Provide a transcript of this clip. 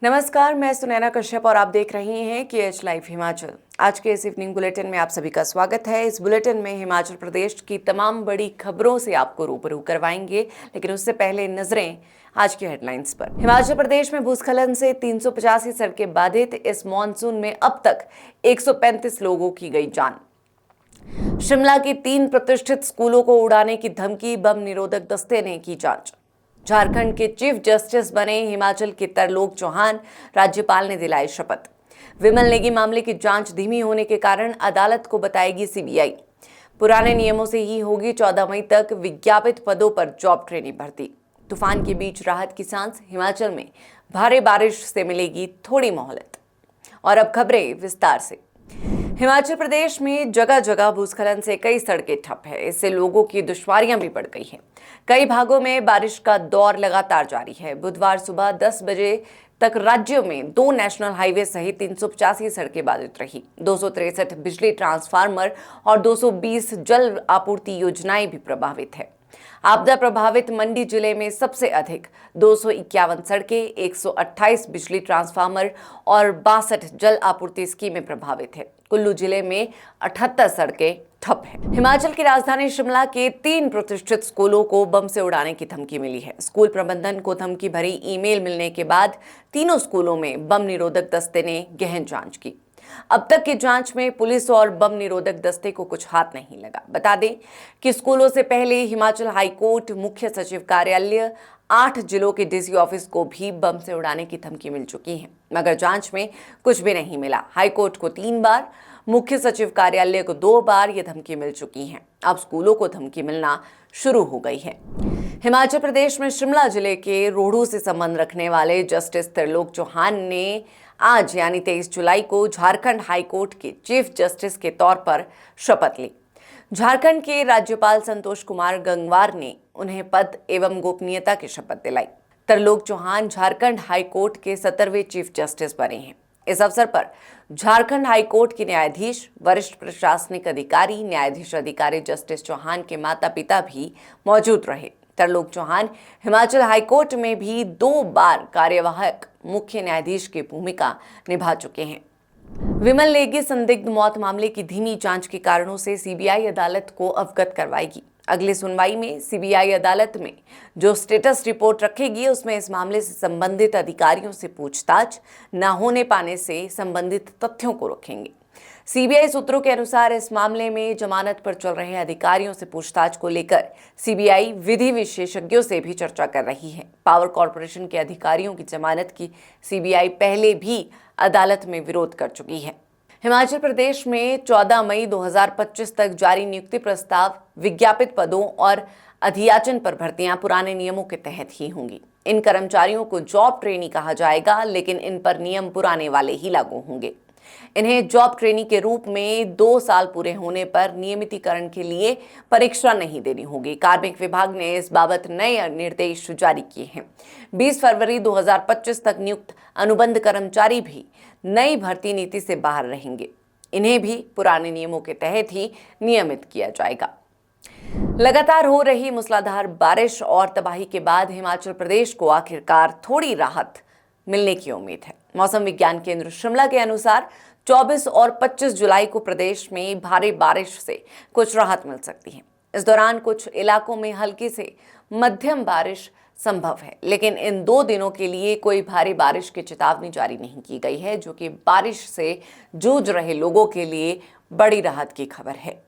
नमस्कार, मैं सुनैना कश्यप और आप देख रहे हैं KH लाइव हिमाचल। आज के इस इवनिंग बुलेटिन में आप सभी का स्वागत है। इस बुलेटिन में हिमाचल प्रदेश की तमाम बड़ी खबरों से आपको रूबरू करवाएंगे, लेकिन उससे पहले नजरें आज की हेडलाइंस पर। हिमाचल प्रदेश में भूस्खलन से 385 सड़कें बाधित। इस मॉनसून में अब तक 135 लोगों की गई जान। शिमला के 3 प्रतिष्ठित स्कूलों को उड़ाने की धमकी, बम निरोधक दस्ते ने की जांच। झारखंड के चीफ जस्टिस बने हिमाचल के तरलोक चौहान, राज्यपाल ने दिलाई शपथ। विमल नेगी मामले की जांच धीमी होने के कारण अदालत को बताएगी सीबीआई। पुराने नियमों से ही होगी 14 मई तक विज्ञापित पदों पर जॉब ट्रेनी भर्ती। तूफान के बीच राहत की सांस, हिमाचल में भारी बारिश से मिलेगी थोड़ी मोहलत। और अब खबरें विस्तार से। हिमाचल प्रदेश में जगह जगह भूस्खलन से कई सड़कें ठप है। इससे लोगों की दुश्वारियां भी बढ़ गई हैं। कई भागों में बारिश का दौर लगातार जारी है। बुधवार सुबह 10 बजे तक राज्य में 2 नेशनल हाईवे सहित 385 सड़कें बाधित रही। 263 बिजली ट्रांसफार्मर और 220 जल आपूर्ति योजनाएं भी प्रभावित है। आपदा प्रभावित मंडी जिले में सबसे अधिक 251 सड़कें, 128 बिजली ट्रांसफार्मर और 62 जल आपूर्ति स्कीमें प्रभावित है। कुल्लू जिले में 78 सड़कें ठप है। हिमाचल की राजधानी शिमला के 3 प्रतिष्ठित स्कूलों को बम से उड़ाने की धमकी मिली है। स्कूल प्रबंधन को धमकी भरी ईमेल मिलने के बाद तीनों स्कूलों में बम निरोधक दस्ते ने गहन जांच की। अब तक की जांच में पुलिस और बम निरोधक दस्ते को कुछ हाथ नहीं लगा। बता दें कि स्कूलों से पहले हिमाचल हाईकोर्ट, मुख्य सचिव कार्यालय, 8 जिलों के डीसी ऑफिस को भी बम से उड़ाने की धमकी मिल चुकी है, मगर जांच में कुछ भी नहीं मिला। हाईकोर्ट को 3 बार, मुख्य सचिव कार्यालय को 2 बार ये धमकी मिल चुकी है। अब स्कूलों को धमकी मिलना शुरू हो गई है। हिमाचल प्रदेश में शिमला जिले के रोहडू से संबंध रखने वाले जस्टिस तरलोक चौहान ने आज यानी 23 जुलाई को झारखंड हाईकोर्ट के चीफ जस्टिस के तौर पर शपथ ली। झारखंड के राज्यपाल संतोष कुमार गंगवार ने उन्हें पद एवं गोपनीयता की शपथ दिलाई। तरलोक चौहान झारखंड हाईकोर्ट के 17वें चीफ जस्टिस बने हैं। इस अवसर पर झारखंड हाईकोर्ट के न्यायाधीश, वरिष्ठ प्रशासनिक अधिकारी, न्यायाधीश अधिकारी जस्टिस चौहान के माता पिता भी मौजूद रहे। तरलोक चौहान हिमाचल हाईकोर्ट में भी 2 बार कार्यवाहक मुख्य न्यायाधीश की भूमिका निभा चुके हैं। विमल नेगी संदिग्ध मौत मामले की धीमी जांच के कारणों से सीबीआई अदालत को अवगत करवाएगी। अगली सुनवाई में सीबीआई अदालत में जो स्टेटस रिपोर्ट रखेगी, उसमें इस मामले से संबंधित अधिकारियों से पूछताछ न होने पाने से संबंधित तथ्यों को रखेंगे। सीबीआई सूत्रों के अनुसार इस मामले में जमानत पर चल रहे अधिकारियों से पूछताछ को लेकर सीबीआई विधि विशेषज्ञों से भी चर्चा कर रही है। पावर कॉर्पोरेशन के अधिकारियों की जमानत की सीबीआई पहले भी अदालत में विरोध कर चुकी है। हिमाचल प्रदेश में 14 मई 2025 तक जारी नियुक्ति प्रस्ताव, विज्ञापित पदों और अधियाचन पर भर्तियां पुराने नियमों के तहत ही होंगी। इन कर्मचारियों को जॉब ट्रेनी कहा जाएगा, लेकिन इन पर नियम पुराने वाले ही लागू होंगे। इन्हें जॉब ट्रेनी के रूप में 2 साल पूरे होने पर नियमितीकरण के लिए परीक्षा नहीं देनी होगी। कार्मिक विभाग ने इस बाबत नए निर्देश जारी किए हैं। 20 फरवरी 2025 तक नियुक्त अनुबंध कर्मचारी भी नई भर्ती नीति से बाहर रहेंगे। इन्हें भी पुराने नियमों के तहत ही नियमित किया जाएगा। लगातार हो रही मूसलाधार बारिश और तबाही के बाद हिमाचल प्रदेश को आखिरकार थोड़ी राहत मिलने की उम्मीद है। मौसम विज्ञान केंद्र शिमला के अनुसार 24 और 25 जुलाई को प्रदेश में भारी बारिश से कुछ राहत मिल सकती है। इस दौरान कुछ इलाकों में हल्की से मध्यम बारिश संभव है, लेकिन इन 2 दिनों के लिए कोई भारी बारिश की चेतावनी जारी नहीं की गई है, जो कि बारिश से जूझ रहे लोगों के लिए बड़ी राहत की खबर है।